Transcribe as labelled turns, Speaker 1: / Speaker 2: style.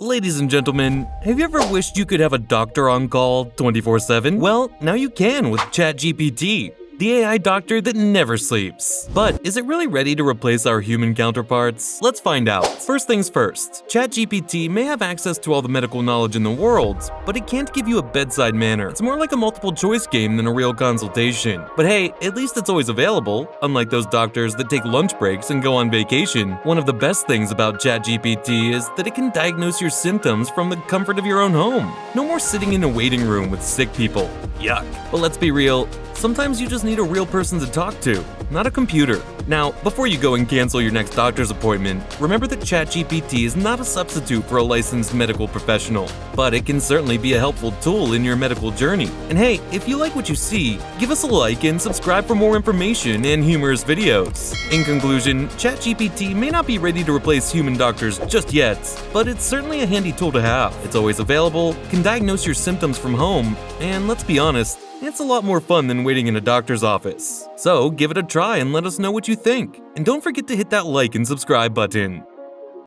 Speaker 1: Ladies and gentlemen, have you ever wished you could have a doctor on call 24/7? Well, now you can with ChatGPT, the AI doctor that never sleeps. But is it really ready to replace our human counterparts? Let's find out. First things first, ChatGPT may have access to all the medical knowledge in the world, but it can't give you a bedside manner. It's more like a multiple choice game than a real consultation. But hey, at least it's always available, unlike those doctors that take lunch breaks and go on vacation. One of the best things about ChatGPT is that it can diagnose your symptoms from the comfort of your own home. No more sitting in a waiting room with sick people. Yuck. But let's be real, sometimes you just need a real person to talk to, not a computer. Now, before you go and cancel your next doctor's appointment, remember that ChatGPT is not a substitute for a licensed medical professional, but it can certainly be a helpful tool in your medical journey. And hey, if you like what you see, give us a like and subscribe for more information and humorous videos. In conclusion, ChatGPT may not be ready to replace human doctors just yet, but it's certainly a handy tool to have. It's always available, can diagnose your symptoms from home, and let's be honest, it's a lot more fun than waiting in a doctor's office. So give it a try and let us know what you think. And don't forget to hit that like and subscribe button.